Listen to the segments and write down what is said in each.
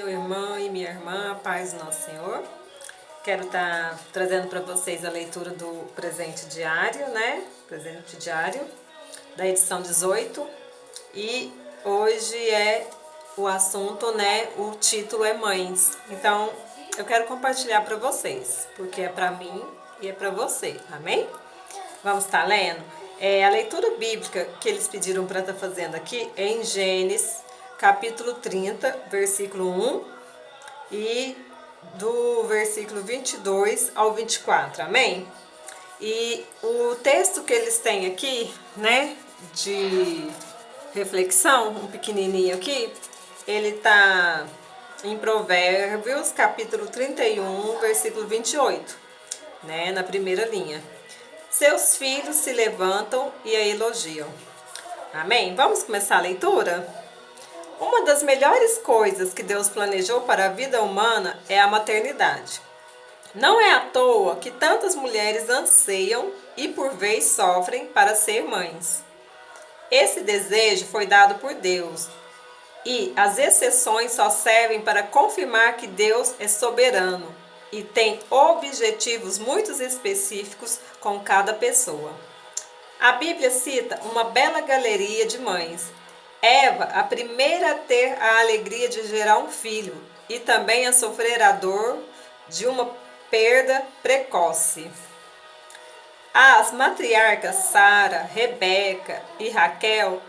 Meu irmão e minha irmã, a paz do nosso Senhor. Quero estar trazendo para vocês a leitura do presente diário, né? Presente diário da edição 18. E hoje é o assunto, né? O título é Mães. Então, eu quero compartilhar para vocês, porque é para mim e é para você, amém? Vamos estar lendo? A leitura bíblica que eles pediram para estar fazendo aqui é em Gênesis, capítulo 30, versículo 1 e do versículo 22 ao 24, amém? E o texto que eles têm aqui, né, de reflexão, um pequenininho aqui, ele tá em Provérbios, capítulo 31, versículo 28, né, na primeira linha. Seus filhos se levantam e a elogiam. Amém? Vamos começar a leitura? Uma das melhores coisas que Deus planejou para a vida humana é a maternidade. Não é à toa que tantas mulheres anseiam e por vez sofrem para ser mães. Esse desejo foi dado por Deus e as exceções só servem para confirmar que Deus é soberano e tem objetivos muito específicos com cada pessoa. A Bíblia cita uma bela galeria de mães. Eva, a primeira a ter a alegria de gerar um filho e também a sofrer a dor de uma perda precoce. As matriarcas Sara, Rebeca e Raquel,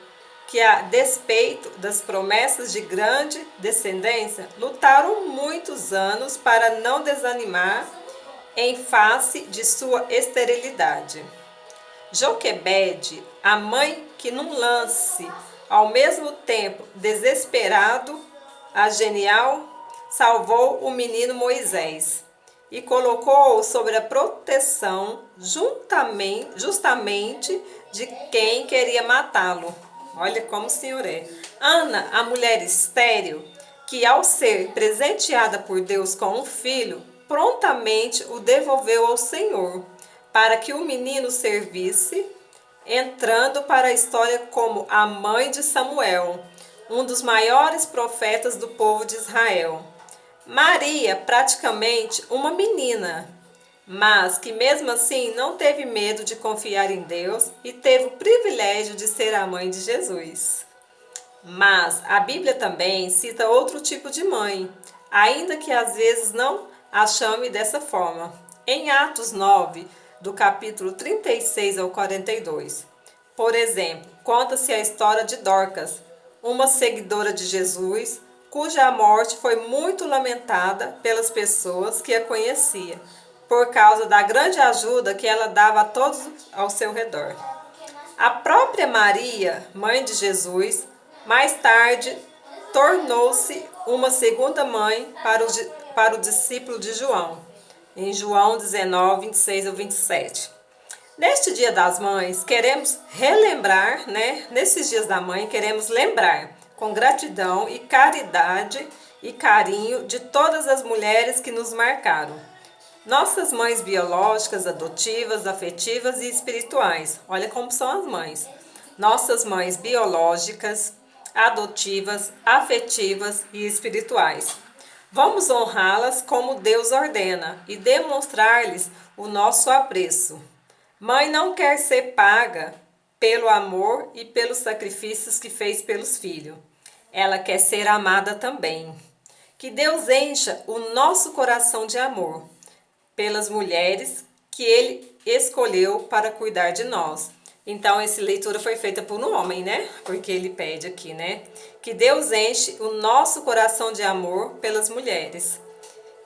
que a despeito das promessas de grande descendência, lutaram muitos anos para não desanimar em face de sua esterilidade. Joquebede, a mãe que num lance, ao mesmo tempo desesperado, a genial, salvou o menino Moisés e colocou-o sobre a proteção justamente de quem queria matá-lo. Olha como o Senhor é. Ana, a mulher estéril, que ao ser presenteada por Deus com um filho, prontamente o devolveu ao Senhor, para que o menino servisse, entrando para a história como a mãe de Samuel, um dos maiores profetas do povo de Israel. Maria, praticamente uma menina, mas que mesmo assim não teve medo de confiar em Deus e teve o privilégio de ser a mãe de Jesus. Mas a Bíblia também cita outro tipo de mãe, ainda que às vezes não a chame dessa forma. Em Atos 9, do capítulo 36 ao 42, por exemplo, conta-se a história de Dorcas, uma seguidora de Jesus, cuja morte foi muito lamentada pelas pessoas que a conheciam, por causa da grande ajuda que ela dava a todos ao seu redor. A própria Maria, mãe de Jesus, mais tarde tornou-se uma segunda mãe para o discípulo de João, em João 19, 26 ao 27. Neste Dia das Mães, queremos relembrar, né? Nesses Dias da Mãe, queremos lembrar com gratidão e caridade e carinho de todas as mulheres que nos marcaram. Nossas mães biológicas, adotivas, afetivas e espirituais. Olha como são as mães. Nossas mães biológicas, adotivas, afetivas e espirituais. Vamos honrá-las como Deus ordena e demonstrar-lhes o nosso apreço. Mãe não quer ser paga pelo amor e pelos sacrifícios que fez pelos filhos. Ela quer ser amada também. Que Deus encha o nosso coração de amor pelas mulheres que Ele escolheu para cuidar de nós. Então, essa leitura foi feita por um homem, né? Porque ele pede aqui, né? Que Deus enche o nosso coração de amor pelas mulheres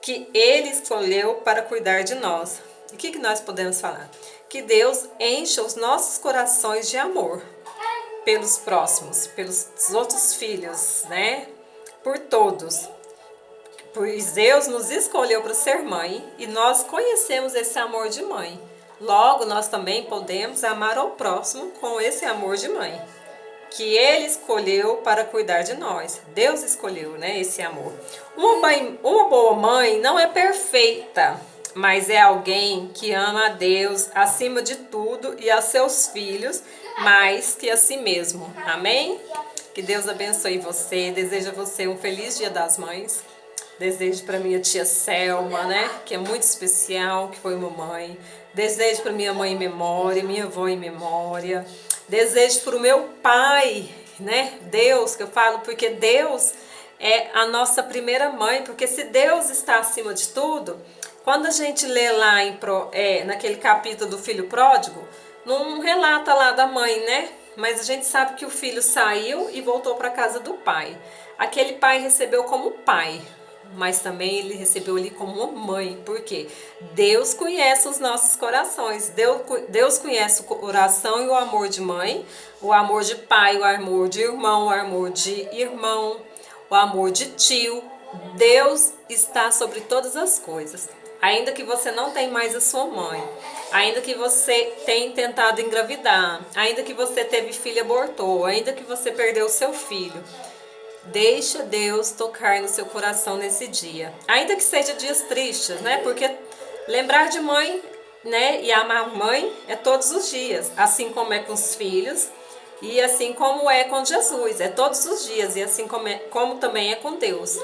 que Ele escolheu para cuidar de nós. E o que nós podemos falar? Que Deus encha os nossos corações de amor pelos próximos, pelos outros filhos, né? Por todos. Pois Deus nos escolheu para ser mãe e nós conhecemos esse amor de mãe. Logo, nós também podemos amar ao próximo com esse amor de mãe, que Ele escolheu para cuidar de nós. Deus escolheu, né, esse amor. Uma boa mãe não é perfeita, mas é alguém que ama a Deus acima de tudo e a seus filhos mais que a si mesmo. Amém? Que Deus abençoe você. Desejo a você um feliz Dia das Mães. Desejo para minha tia Selma, né? Que é muito especial, que foi mamãe. Desejo para minha mãe em memória, minha avó em memória. Desejo para o meu pai, né? Deus, que eu falo, porque Deus é a nossa primeira mãe. Porque se Deus está acima de tudo, quando a gente lê lá naquele capítulo do filho pródigo, não relata lá da mãe, né? Mas a gente sabe que o filho saiu e voltou para a casa do pai. Aquele pai recebeu como pai, mas também ele recebeu ali como uma mãe. Por quê? Deus conhece os nossos corações. Deus conhece o coração e o amor de mãe, o amor de pai, o amor de irmão, o amor de irmão, o amor de tio. Deus está sobre todas as coisas. Ainda que você não tenha mais a sua mãe, ainda que você tenha tentado engravidar, ainda que você teve filho e abortou, ainda que você perdeu o seu filho, deixa Deus tocar no seu coração nesse dia. Ainda que seja dias tristes, né? Porque lembrar de mãe, né, e amar mãe é todos os dias, assim como é com os filhos e assim como é com Jesus, é todos os dias e assim como também é com Deus.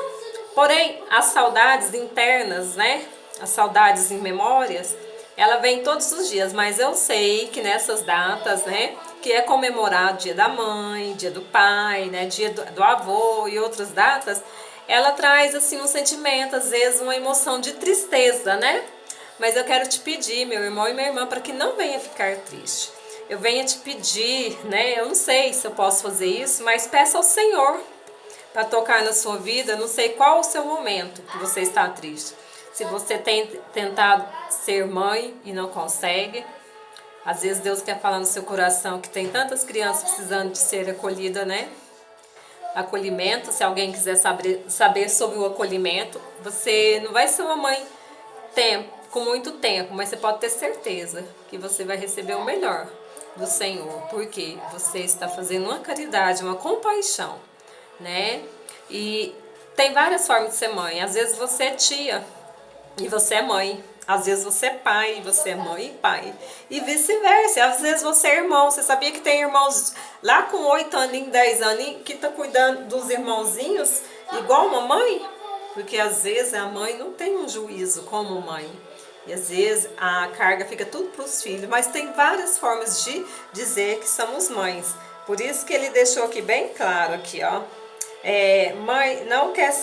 Porém, as saudades internas, né? As saudades em memórias, ela vem todos os dias, mas eu sei que nessas datas, né, que é comemorado dia da mãe, dia do pai, né, dia do avô e outras datas, ela traz assim um sentimento, às vezes uma emoção de tristeza, né? Mas eu quero te pedir, meu irmão e minha irmã, para que não venha ficar triste. Eu venho te pedir, né? Eu não sei se eu posso fazer isso, mas peça ao Senhor para tocar na sua vida. Não sei qual o seu momento que você está triste. Se você tem tentado ser mãe e não consegue, às vezes Deus quer falar no seu coração que tem tantas crianças precisando de ser acolhida, né? Acolhimento, se alguém quiser saber sobre o acolhimento, você não vai ser uma mãe com muito tempo, mas você pode ter certeza que você vai receber o melhor do Senhor, porque você está fazendo uma caridade, uma compaixão, né? E tem várias formas de ser mãe. Às vezes você é tia e você é mãe. Às vezes você é pai e você é mãe e pai. E vice-versa. Às vezes você é irmão. Você sabia que tem irmãos lá com 8 aninhos, 10 aninhos, que tá cuidando dos irmãozinhos igual uma mãe? Porque às vezes a mãe não tem um juízo como mãe. E às vezes a carga fica tudo para os filhos. Mas tem várias formas de dizer que somos mães. Por isso que ele deixou aqui bem claro aqui, ó. Mãe não quer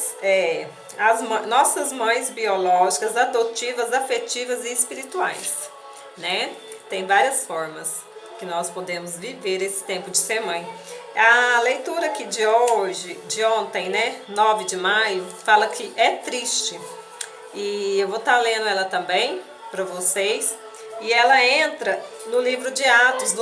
nossas mães biológicas, adotivas, afetivas e espirituais, né? Tem várias formas que nós podemos viver esse tempo de ser mãe. A leitura aqui de ontem, né, 9 de maio, fala que é triste. E eu vou estar lendo ela também para vocês. E ela entra no livro de Atos,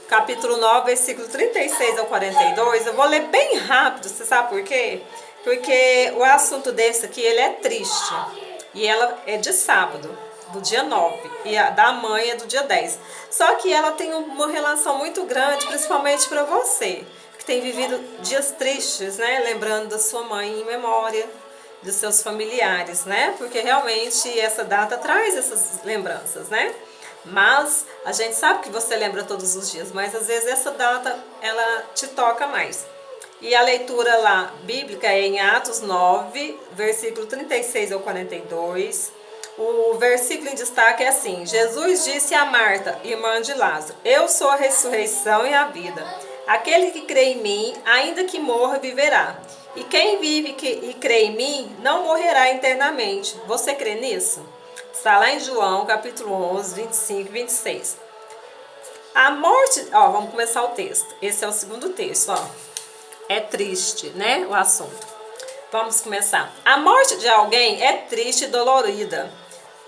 capítulo 9, versículo 36 ao 42. Eu vou ler bem rápido, você sabe por quê? Porque o assunto desse aqui, ele é triste. E ela é de sábado, do dia 9. E a da mãe é do dia 10. Só que ela tem uma relação muito grande, principalmente para você, que tem vivido dias tristes, né? Lembrando da sua mãe em memória, dos seus familiares, né? Porque realmente essa data traz essas lembranças, né? Mas a gente sabe que você lembra todos os dias, mas às vezes essa data ela te toca mais. E a leitura lá bíblica é em Atos 9, versículo 36 ao 42. O versículo em destaque é assim: Jesus disse a Marta, irmã de Lázaro: Eu sou a ressurreição e a vida. Aquele que crê em mim, ainda que morra, viverá. E quem vive e crê em mim, não morrerá eternamente. Você crê nisso? Está lá em João, capítulo 11, 25 e 26. A morte... vamos começar o texto. Esse é o segundo texto, ó. É triste, né, o assunto. Vamos começar. A morte de alguém é triste e dolorida,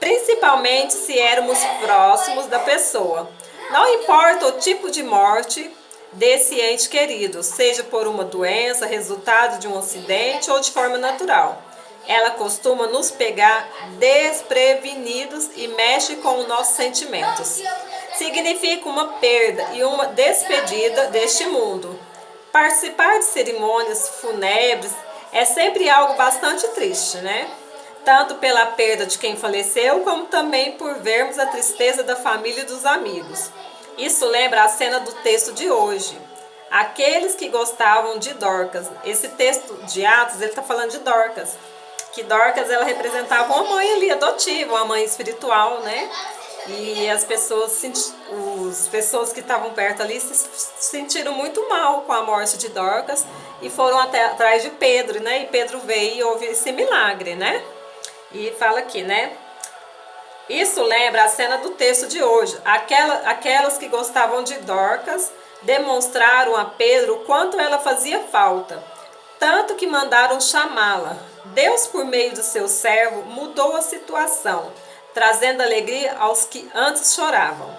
principalmente se éramos próximos da pessoa. Não importa o tipo de morte desse ente querido, seja por uma doença, resultado de um acidente ou de forma natural. Ela costuma nos pegar desprevenidos e mexe com os nossos sentimentos. Significa uma perda e uma despedida deste mundo. Participar de cerimônias fúnebres é sempre algo bastante triste, né? Tanto pela perda de quem faleceu, como também por vermos a tristeza da família e dos amigos. Isso lembra a cena do texto de hoje. Aqueles que gostavam de Dorcas. Esse texto de Atos, ele está falando de Dorcas. que Dorcas ela representava uma mãe ali adotiva, uma mãe espiritual, né? E as pessoas, as pessoas que estavam perto ali se sentiram muito mal com a morte de Dorcas e foram até atrás de Pedro, né? E Pedro veio e houve esse milagre, né? E fala aqui, né? Isso lembra a cena do texto de hoje. Aquelas que gostavam de Dorcas demonstraram a Pedro o quanto ela fazia falta, tanto que mandaram chamá-la. Deus, por meio do seu servo, mudou a situação, trazendo alegria aos que antes choravam.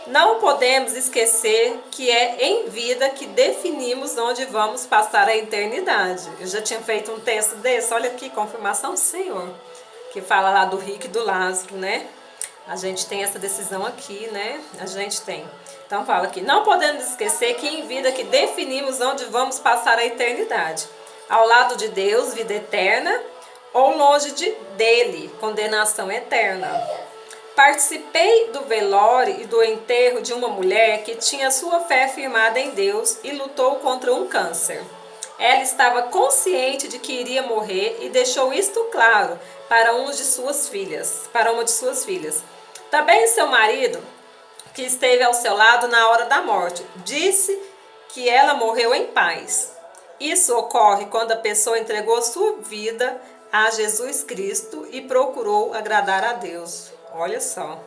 Não podemos esquecer que é em vida que definimos onde vamos passar a eternidade. Eu já tinha feito um texto desse, olha aqui, confirmação do Senhor, que fala lá do rico e do Lázaro, né? A gente tem essa decisão aqui, né? A gente tem. Então fala aqui, não podemos esquecer que em vida que definimos onde vamos passar a eternidade. Ao lado de Deus, vida eterna, ou longe dele, condenação eterna. Participei do velório e do enterro de uma mulher que tinha sua fé firmada em Deus e lutou contra um câncer. Ela estava consciente de que iria morrer e deixou isto claro para uma de suas filhas. Também seu marido, que esteve ao seu lado na hora da morte, disse que ela morreu em paz. Isso ocorre quando a pessoa entregou sua vida a Jesus Cristo e procurou agradar a Deus. Olha só.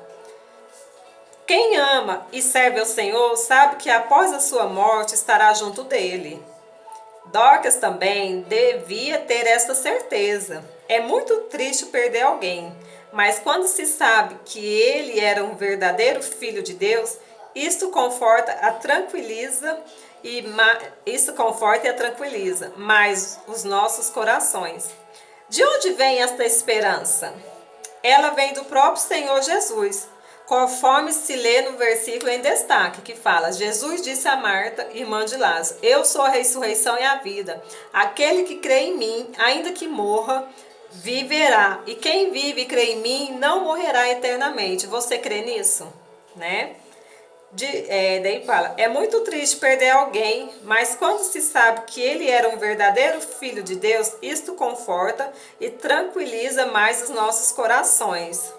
Quem ama e serve ao Senhor sabe que após a sua morte estará junto dele. Dorcas também devia ter esta certeza. É muito triste perder alguém, mas quando se sabe que ele era um verdadeiro filho de Deus, isto conforta e a tranquiliza mais os nossos corações. De onde vem esta esperança? Ela vem do próprio Senhor Jesus, conforme se lê no versículo em destaque, que fala: Jesus disse a Marta, irmã de Lázaro, eu sou a ressurreição e a vida. Aquele que crê em mim, ainda que morra, viverá. E quem vive e crê em mim, não morrerá eternamente. Você crê nisso? Né? Daí fala, é muito triste perder alguém, mas quando se sabe que ele era um verdadeiro filho de Deus, isto conforta e tranquiliza mais os nossos corações.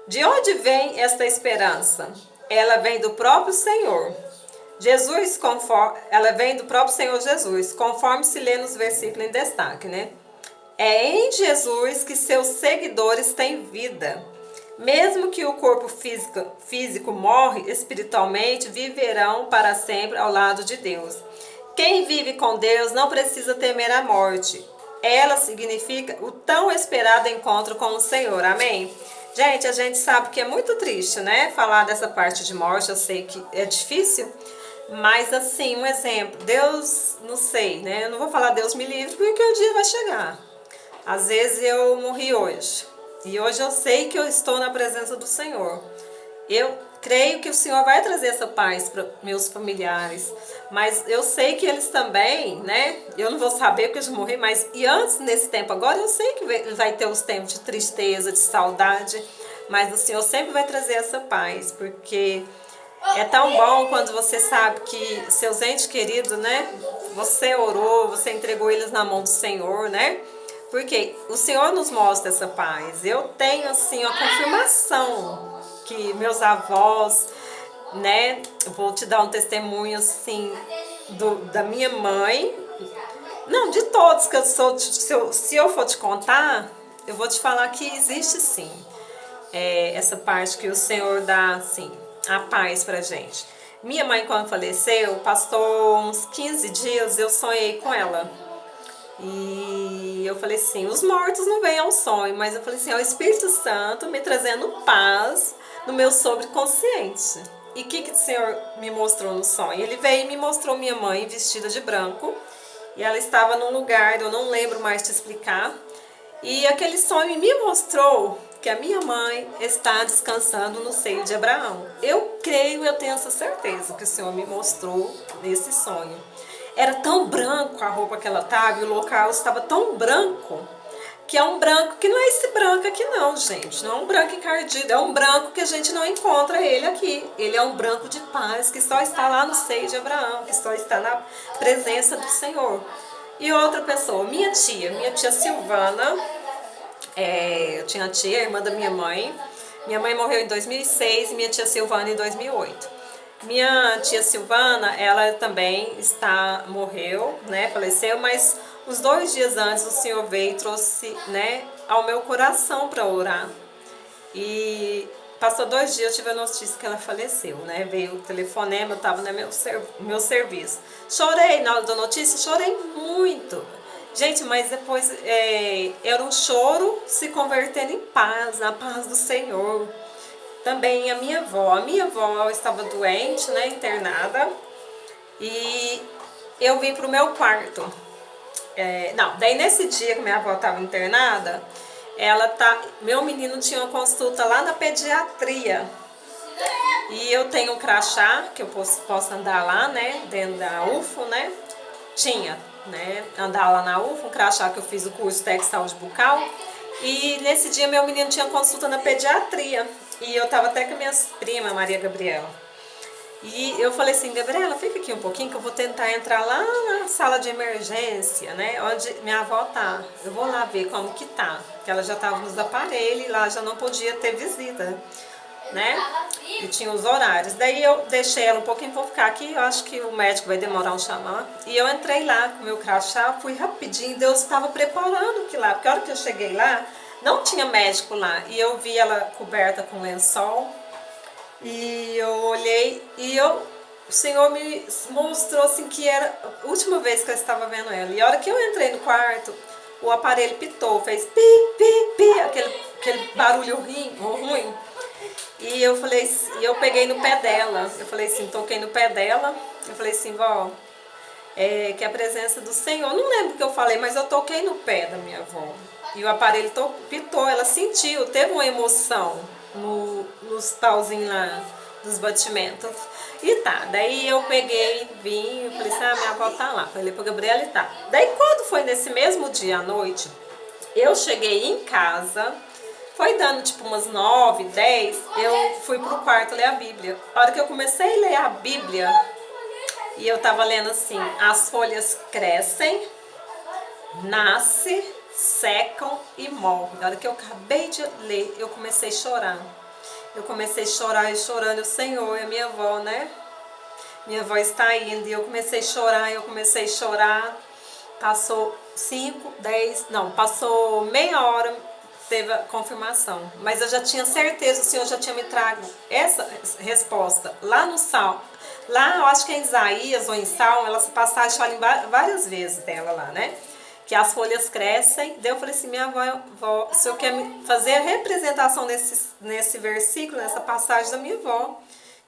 De onde vem esta esperança? Ela vem do próprio Senhor. Ela vem do próprio Senhor Jesus, conforme se lê nos versículos em destaque, né? É em Jesus que seus seguidores têm vida. Mesmo que o corpo físico morre, espiritualmente viverão para sempre ao lado de Deus. Quem vive com Deus não precisa temer a morte. Ela significa o tão esperado encontro com o Senhor. Amém? Gente, a gente sabe que é muito triste, né? Falar dessa parte de morte, eu sei que é difícil. Mas assim, um exemplo, Deus, não sei, né? Eu não vou falar Deus me livre porque o dia vai chegar. Às vezes eu morri hoje. E hoje eu sei que eu estou na presença do Senhor. Eu creio que o Senhor vai trazer essa paz para meus familiares. Mas eu sei que eles também, né? Eu não vou saber porque eu já morri, mas e antes, nesse tempo agora, eu sei que vai ter os tempos de tristeza, de saudade. Mas o Senhor sempre vai trazer essa paz, porque é tão bom quando você sabe que seus entes queridos, né? Você orou, você entregou eles na mão do Senhor, né? Porque o Senhor nos mostra essa paz. Eu tenho, assim, a confirmação que meus avós, né? Eu vou te dar um testemunho, assim, da minha mãe. Não, de todos que eu sou. Se eu for te contar, eu vou te falar que existe, sim, essa parte que o Senhor dá, assim, a paz pra gente. Minha mãe, quando faleceu, passou uns 15 dias, eu sonhei com ela. E eu falei assim, os mortos não vêm ao sonho, mas eu falei assim, é o Espírito Santo me trazendo paz no meu subconsciente. E o que o Senhor me mostrou no sonho? Ele veio e me mostrou minha mãe vestida de branco, e ela estava num lugar, eu não lembro mais te explicar, e aquele sonho me mostrou que a minha mãe está descansando no seio de Abraão. Eu creio, eu tenho essa certeza que o Senhor me mostrou nesse sonho. Era tão branco a roupa que ela estava e o local estava tão branco, que é um branco que não é esse branco aqui não, gente. Não é um branco encardido, é um branco que a gente não encontra ele aqui. Ele é um branco de paz que só está lá no seio de Abraão, que só está na presença do Senhor. E outra pessoa, minha tia Silvana, eu tinha a tia, irmã da minha mãe. Minha mãe morreu em 2006 e minha tia Silvana em 2008. Minha tia Silvana, ela também morreu, né, faleceu, mas uns 2 dias antes o Senhor veio e trouxe, né, ao meu coração para orar. E passou 2 dias, eu tive a notícia que ela faleceu, né? Veio o telefonema, eu estava no meu serviço. Chorei na hora da notícia, chorei muito. Gente, mas depois era um choro se convertendo em paz, na paz do Senhor. Também a minha avó estava doente, né, internada, e eu vim pro meu quarto. Não, daí nesse dia que minha avó estava internada, meu menino tinha uma consulta lá na pediatria. E eu tenho um crachá, que eu posso andar lá, né, dentro da UFO, né? Tinha, né, andar lá na UFO, um crachá que eu fiz o curso técnico de saúde bucal. E nesse dia meu menino tinha consulta na pediatria. E eu tava até com a minha prima, Maria Gabriela. E eu falei assim, Gabriela, fica aqui um pouquinho que eu vou tentar entrar lá na sala de emergência, né, onde minha avó tá. Eu vou lá ver como que tá, porque ela já tava nos aparelhos e lá já não podia ter visita, né, e tinha os horários. Daí eu deixei ela um pouquinho, vou ficar aqui, eu acho que o médico vai demorar um chamar. E eu entrei lá com o meu crachá, fui rapidinho, Deus estava preparando que lá, porque a hora que eu cheguei lá, não tinha médico lá, e eu vi ela coberta com lençol. E eu olhei e o Senhor me mostrou assim que era a última vez que eu estava vendo ela. E a hora que eu entrei no quarto, o aparelho pitou, fez pi, pi, pi, aquele barulho ruim. E eu falei, e eu peguei no pé dela. Eu falei assim, toquei no pé dela. Eu falei assim, vó, que a presença do Senhor, não lembro o que eu falei, mas eu toquei no pé da minha avó. E o aparelho pitou, ela sentiu, teve uma emoção nos pauzinhos lá dos batimentos. E tá, daí eu peguei, vim, eu falei assim, minha avó tá lá. Falei pra Gabriela e tá. Daí quando foi nesse mesmo dia à noite, eu cheguei em casa, foi dando tipo umas 9, 10, eu fui pro quarto ler a Bíblia. A hora que eu comecei a ler a Bíblia, e eu tava lendo assim, as folhas crescem, nascem, secam e morrem. Na hora que eu acabei de ler, eu comecei a chorar. Eu comecei a chorar e chorando, o Senhor e a minha avó, né? Minha avó está indo. E eu comecei a chorar. Passou 5, 10, não, passou meia hora, teve a confirmação. Mas eu já tinha certeza, o Senhor já tinha me trago essa resposta lá no Salmo. Lá, eu acho que é em Isaías ou em Salmo, essa passagem fala várias vezes dela lá, né? Que as folhas crescem. Daí eu falei assim, minha avó, o senhor quer fazer a representação nesse versículo, nessa passagem da minha avó.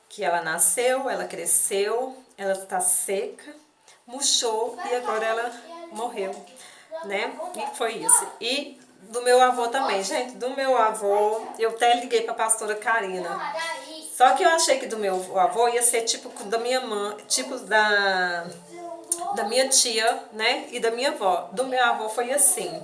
Que ela nasceu, ela cresceu, ela está seca, murchou e agora ela morreu, né? E foi isso. E do meu avô também, gente, do meu avô, eu até liguei para a pastora Karina. Só que eu achei que do meu avô ia ser tipo da minha mãe, tipo da minha tia, né, e da minha avó. Do meu avô foi assim.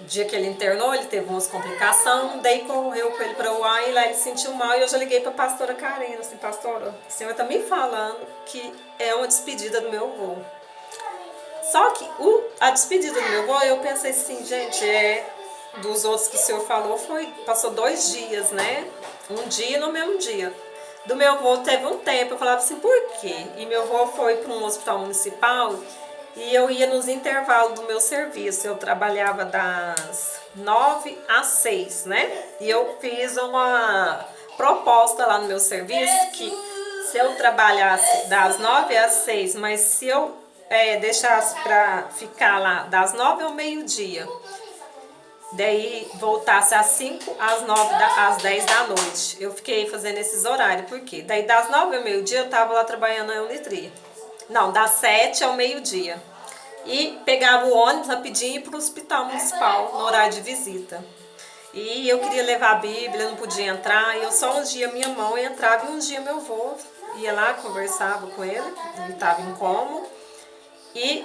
Dia que ele internou, ele teve umas complicações, daí correu com ele para o UAI, e lá ele sentiu mal, e eu já liguei para a pastora Karina, assim, pastora, o senhor está me falando que é uma despedida do meu avô. Só que a despedida do meu avô, eu pensei assim, gente, dos outros que o senhor falou, passou 2 dias, né? Um dia no mesmo dia. Do meu avô teve um tempo, eu falava assim, por quê? E meu avô foi para um hospital municipal e eu ia nos intervalos do meu serviço. Eu trabalhava das 9 às 6, né? E eu fiz uma proposta lá no meu serviço que se eu trabalhasse das 9 às 6, mas se eu deixasse para ficar lá das 9 ao meio-dia, daí voltasse às 5, às 10 da noite. Eu fiquei fazendo esses horários, por quê? Daí das 9 ao meio-dia eu tava lá trabalhando na Unitri. Não, das 7 ao meio-dia. E pegava o ônibus rapidinho e ia pro hospital municipal, no horário de visita. E eu queria levar a Bíblia, não podia entrar, e eu só um dia minha mão entrava e um dia meu avô ia lá, conversava com ele estava em coma, e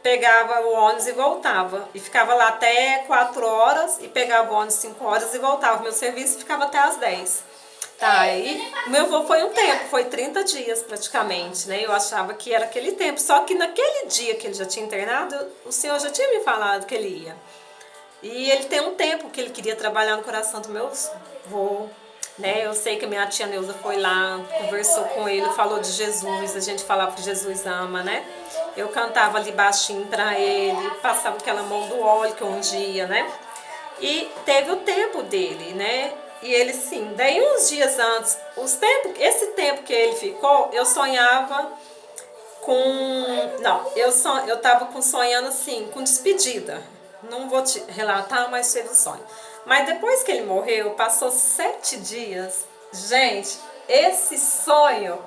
pegava o ônibus e voltava. E ficava lá até 4 horas e pegava o ônibus 5 horas e voltava. Meu serviço ficava até às 10. Tá, e meu avô foi um tempo, foi 30 dias praticamente, né? Eu achava que era aquele tempo, só que naquele dia que ele já tinha internado, o senhor já tinha me falado que ele ia. E ele tem um tempo que ele queria trabalhar no coração do meu avô, né? Eu sei que a minha tia Neuza foi lá, conversou com ele, falou de Jesus, a gente falava que Jesus ama, né? Eu cantava ali baixinho pra ele, passava aquela mão do óleo que eu ungia, né? E teve o tempo dele, né? E ele sim, daí uns dias antes, esse tempo que ele ficou, eu sonhava com. Não, eu tava sonhando assim, com despedida. Não vou te relatar, mas teve o sonho. Mas depois que ele morreu, passou 7 dias. Gente, esse sonho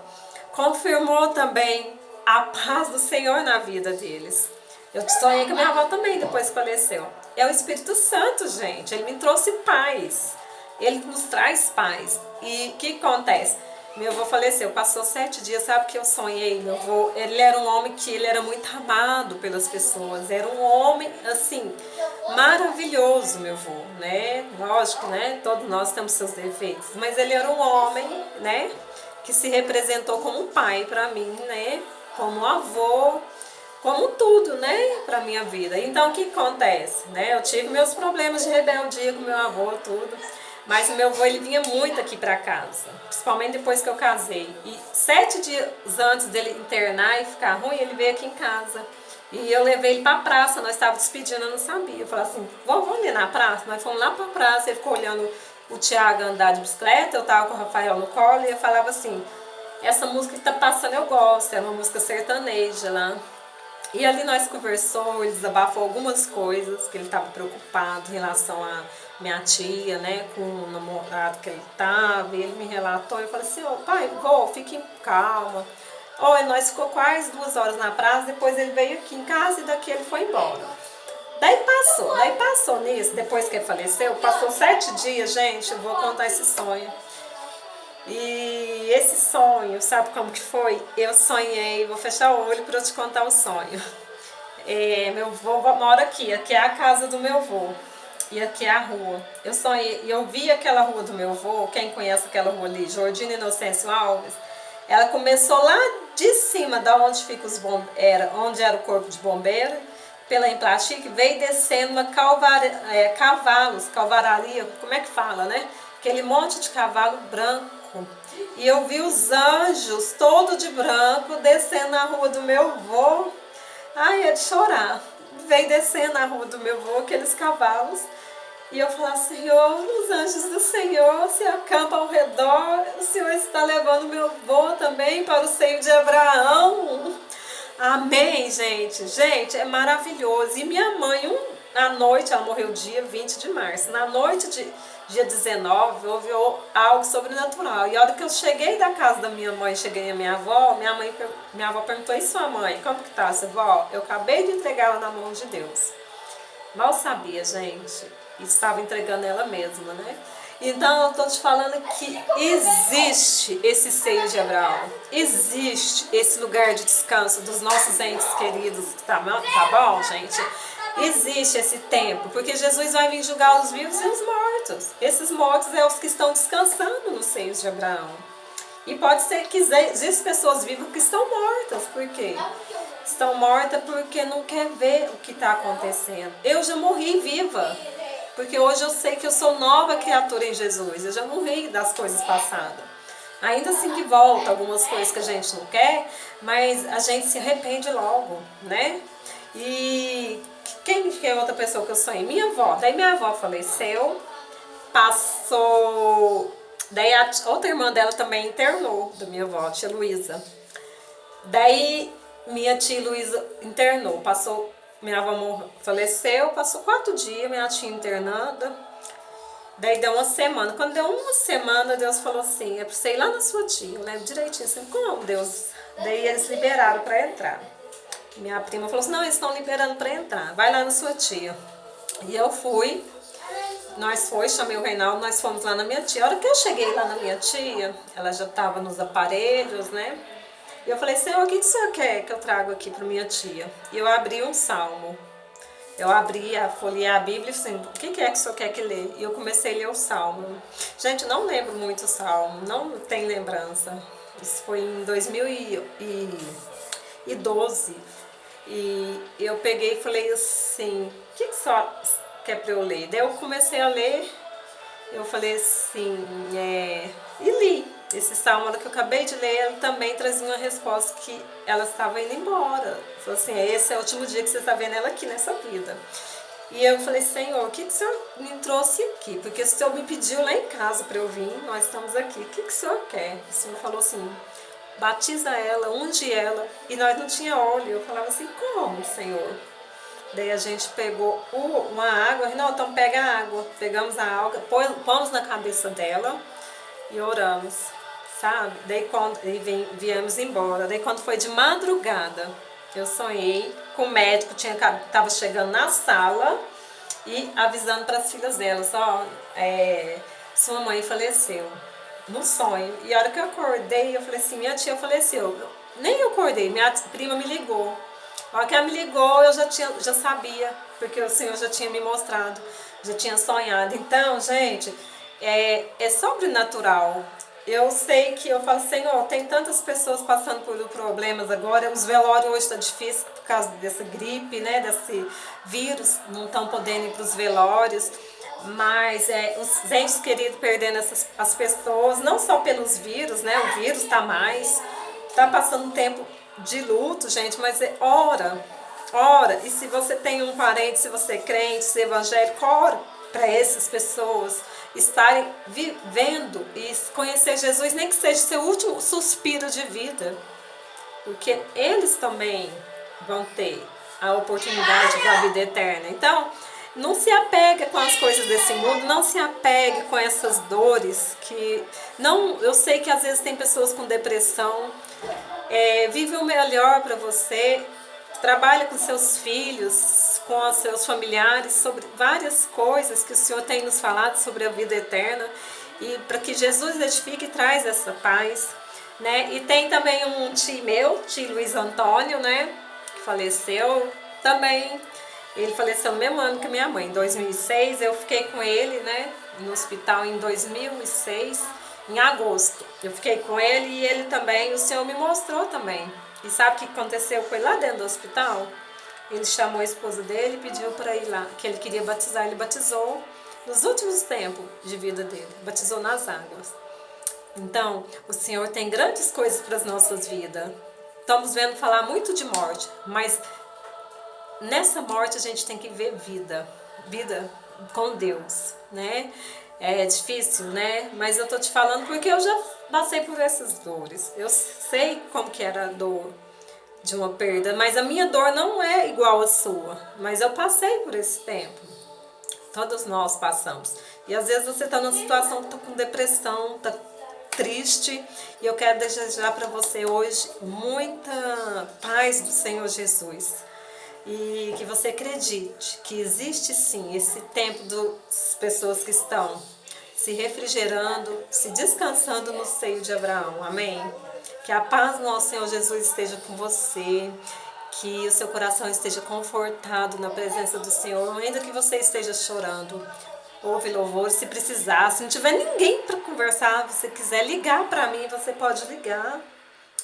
confirmou também a paz do Senhor na vida deles. Eu sonhei com minha avó também depois que faleceu. É o Espírito Santo, gente. Ele me trouxe paz. Ele nos traz paz. E o que acontece? Meu avô faleceu, passou 7 dias, sabe que eu sonhei? Meu avô, ele era um homem que ele era muito amado pelas pessoas. Era um homem, assim, maravilhoso, meu avô, né? Lógico, né? Todos nós temos seus defeitos. Mas ele era um homem, né? Que se representou como um pai para mim, né? Como um avô, como tudo, né, para minha vida. Então o que acontece, né? Eu tive meus problemas de rebeldia com meu avô, tudo. Mas o meu avô, ele vinha muito aqui para casa, principalmente depois que eu casei. E 7 dias antes dele internar e ficar ruim, ele veio aqui em casa. E eu levei ele pra praça, nós estávamos despedindo, eu não sabia. Eu falei assim, vamos ali na praça? Nós fomos lá pra praça, ele ficou olhando o Thiago andar de bicicleta, eu tava com o Rafael no colo e eu falava assim, essa música que tá passando eu gosto, é uma música sertaneja lá. E ali nós conversou, ele desabafou algumas coisas, que ele estava preocupado em relação a minha tia, né, com o namorado que ele estava, e ele me relatou, eu falei assim, pai, vô, fique calma. E nós ficou quase 2 horas na praça, depois ele veio aqui em casa e daqui ele foi embora. Daí passou nisso, depois que ele faleceu, passou 7 dias, gente, eu vou contar esse sonho. E esse sonho, sabe como que foi? Eu sonhei, vou fechar o olho para eu te contar o sonho. Meu avô mora aqui é a casa do meu avô. E aqui é a rua. Eu sonhei, e eu vi aquela rua do meu avô, quem conhece aquela rua ali, Jordina Inocêncio Alves, ela começou lá de cima, da onde fica onde era o corpo de bombeiro, pela Emplachique, veio descendo uma calvararia, como é que fala, né? Aquele monte de cavalo branco. E eu vi os anjos, todo de branco, descendo na rua do meu avô. Ai, é de chorar. Veio descendo na rua do meu avô, aqueles cavalos. E eu falava, Senhor, os anjos do Senhor se acampam ao redor. O Senhor está levando meu avô também para o seio de Abraão. Amém, gente. Gente, é maravilhoso. E minha mãe, à noite, ela morreu dia 20 de março. Na noite de dia 19, houve algo sobrenatural. E a hora que eu cheguei da casa da minha mãe, cheguei a minha avó, minha avó perguntou, e sua mãe, como que tá, sua avó? Eu acabei de entregar ela na mão de Deus. Mal sabia, gente. E estava entregando ela mesma, né? Então eu estou te falando que existe esse seio de Abraão. Existe esse lugar de descanso dos nossos entes queridos. Tá bom, gente? Existe esse tempo, porque Jesus vai vir julgar os vivos e os mortos. Esses mortos é os que estão descansando nos seios de Abraão. E pode ser que existem pessoas vivas que estão mortas. Por quê? Estão mortas porque não quer ver o que está acontecendo. Eu já morri viva, porque hoje eu sei que eu sou nova criatura em Jesus. Eu já morri das coisas passadas. Ainda assim que volta algumas coisas que a gente não quer, mas a gente se arrepende logo, né? E quem que é outra pessoa que eu sonhei? Minha avó. Daí minha avó faleceu, passou... Daí a outra irmã dela também internou, da minha avó, a tia Luísa. Daí minha tia Luísa internou, minha avó faleceu, passou 4 dias, minha tia internada. Daí deu uma semana. Quando deu uma semana, Deus falou assim, é pra você ir lá na sua tia. Eu lembro direitinho assim, como Deus? Daí eles liberaram pra entrar. Minha prima falou assim, não, eles estão liberando pra entrar, vai lá na sua tia. E eu fui, chamei o Reinaldo, nós fomos lá na minha tia. A hora que eu cheguei lá na minha tia, ela já estava nos aparelhos, né? E eu falei, Senhor, o que o Senhor quer que eu trago aqui para minha tia? E eu abri um salmo. Eu abri, folhei a Bíblia e assim, o que é que o senhor quer que lê? E eu comecei a ler o Salmo. Gente, não lembro muito o Salmo, não tem lembrança. Isso foi em 2012. E eu peguei e falei assim, o que só quer para eu ler? Daí eu comecei a ler, eu falei assim, e li. Esse salmo que eu acabei de ler, ele também trazia uma resposta que ela estava indo embora. Falou assim, esse é o último dia que você está vendo ela aqui nessa vida. E eu falei, Senhor, o que o Senhor me trouxe aqui? Porque o Senhor me pediu lá em casa para eu vir, nós estamos aqui. O que o Senhor quer? O Senhor falou assim, batiza ela, unge ela. E nós não tinha óleo. Eu falava assim, como, Senhor? Daí a gente pegou uma água, não, então pega a água. Pegamos a água, pomos na cabeça dela e oramos, sabe? Daí quando viemos embora. Daí quando foi de madrugada, eu sonhei com o médico, tava chegando na sala e avisando para as filhas dela, ó, sua mãe faleceu. No sonho. E a hora que eu acordei, eu falei assim, minha tia faleceu. Nem eu acordei, minha prima me ligou. A hora que ela me ligou, eu já sabia, porque o Senhor já tinha me mostrado, já tinha sonhado. Então, gente, é sobrenatural. Eu sei que eu falo, Senhor, tem tantas pessoas passando por problemas agora. Os velórios hoje estão difíceis por causa dessa gripe, né? Desse vírus, não estão podendo ir para os velórios. Mas os entes queridos perdendo as pessoas, não só pelos vírus, né? O vírus está mais, está passando um tempo de luto, gente, mas ora, ora. E se você tem um parente, se você é crente, se é evangélico, ora para essas pessoas estarem vivendo e conhecer Jesus, nem que seja seu último suspiro de vida, porque eles também vão ter a oportunidade da vida eterna. Então, não se apegue com as coisas desse mundo, não se apegue com essas dores que não, eu sei que às vezes tem pessoas com depressão. Vive o melhor para você, trabalha com seus filhos, com os seus familiares, sobre várias coisas que o Senhor tem nos falado sobre a vida eterna, e para que Jesus edifique e traz essa paz, né? E tem também um tio meu, tio Luiz Antônio, né, que faleceu também. Ele faleceu no mesmo ano que minha mãe, em 2006. Eu fiquei com ele, né, no hospital em 2006, em agosto. Eu fiquei com ele e ele também, o Senhor me mostrou também. E sabe o que aconteceu? Foi lá dentro do hospital. Ele chamou a esposa dele e pediu para ir lá, que ele queria batizar. Ele batizou nos últimos tempos de vida dele, batizou nas águas. Então, o Senhor tem grandes coisas para as nossas vidas. Estamos vendo falar muito de morte, mas nessa morte a gente tem que ver vida com Deus, né? É difícil, né? Mas eu tô te falando porque eu já passei por essas dores. Eu sei como que era a dor de uma perda, mas a minha dor não é igual à sua. Mas eu passei por esse tempo. Todos nós passamos. E às vezes você tá numa situação que tá com depressão, tá triste, e eu quero desejar para você hoje muita paz do Senhor Jesus. E que você acredite que existe sim esse tempo das pessoas que estão se refrigerando, se descansando no seio de Abraão. Amém? Que a paz do nosso Senhor Jesus esteja com você, que o seu coração esteja confortado na presença do Senhor, ainda que você esteja chorando. Ouve louvor, se precisar, se não tiver ninguém para conversar, você quiser ligar para mim, você pode ligar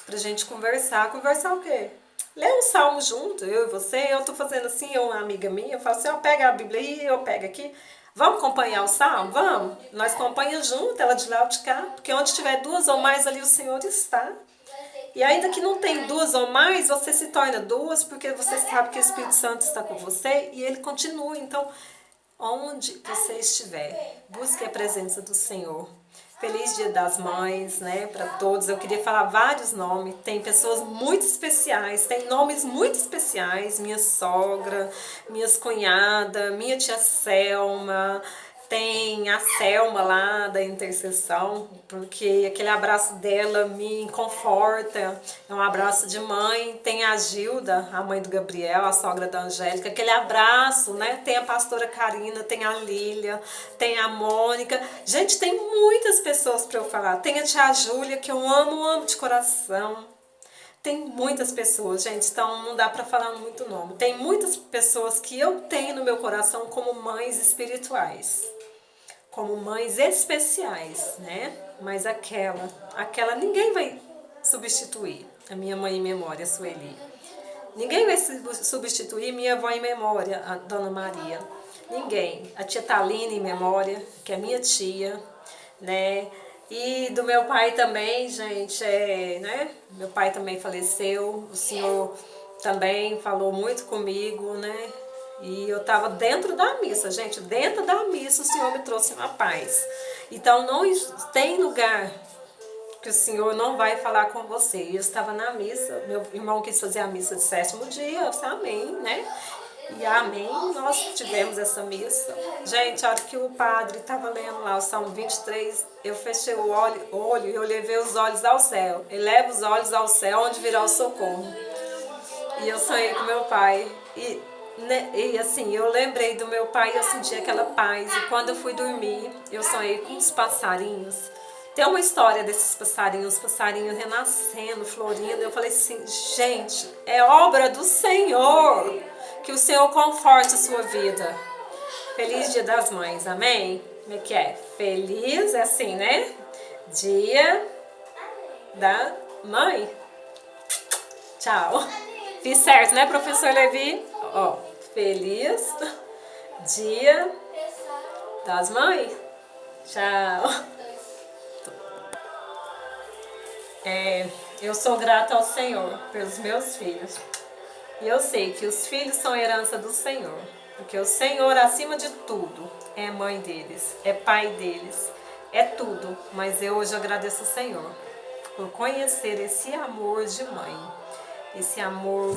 pra gente conversar. Conversar o quê? Lê um salmo junto, eu e você. Eu tô fazendo assim, eu, uma amiga minha, eu falo assim, ó, pega a Bíblia aí, eu pego aqui. Vamos acompanhar o salmo? Vamos? Nós acompanhamos junto, ela de lá, eu de cá. Porque onde tiver duas ou mais ali, o Senhor está. E ainda que não tem duas ou mais, você se torna duas, porque você sabe que o Espírito Santo está com você e ele continua. Então, onde você estiver, busque a presença do Senhor. Feliz Dia das Mães, né, para todos. Eu queria falar vários nomes. Tem pessoas muito especiais, tem nomes muito especiais. Minha sogra, minhas cunhadas, minha tia Selma, tem a Selma lá da intercessão, porque aquele abraço dela me conforta, é um abraço de mãe. Tem a Gilda, a mãe do Gabriel, a sogra da Angélica, aquele abraço, né? Tem a pastora Karina, tem a Lília, tem a Mônica. Gente, tem muitas pessoas para eu falar. Tem a tia Júlia, que eu amo, amo de coração. Tem muitas pessoas, gente, então não dá para falar muito nome. Tem muitas pessoas que eu tenho no meu coração como mães espirituais, como mães especiais, né? Mas aquela ninguém vai substituir a minha mãe em memória, Sueli. Ninguém vai substituir minha avó em memória, a Dona Maria. Ninguém. A tia Thaline em memória, que é minha tia, né? E do meu pai também, gente, né? Meu pai também faleceu, o senhor também falou muito comigo, né? E eu estava dentro da missa, gente, dentro da missa o senhor me trouxe uma paz. Então não tem lugar que o Senhor não vai falar com você. E eu estava na missa, meu irmão quis fazer a missa de 7º dia, eu disse amém, né? E amém, nós tivemos essa missa. Gente, a hora que o padre estava lendo lá o Salmo 23, eu fechei o olho e eu levei os olhos ao céu. Eleva os olhos ao céu, onde virá o socorro. E eu sonhei com meu pai. E assim, eu lembrei do meu pai e eu senti aquela paz. E quando eu fui dormir, eu sonhei com os passarinhos. Tem uma história desses passarinhos, os passarinhos renascendo, florindo. Eu falei assim, gente, é obra do Senhor. Que o Senhor conforte a sua vida. Feliz Dia das Mães, amém? Como é que é? Feliz, é assim, né? Dia da Mãe. Tchau. Fiz certo, né, professor Levi? Ó, feliz Dia das Mães. Tchau. Eu sou grata ao Senhor pelos meus filhos. E eu sei que os filhos são herança do Senhor. Porque o Senhor, acima de tudo, é mãe deles, é pai deles, é tudo. Mas eu hoje agradeço ao Senhor por conhecer esse amor de mãe. Esse amor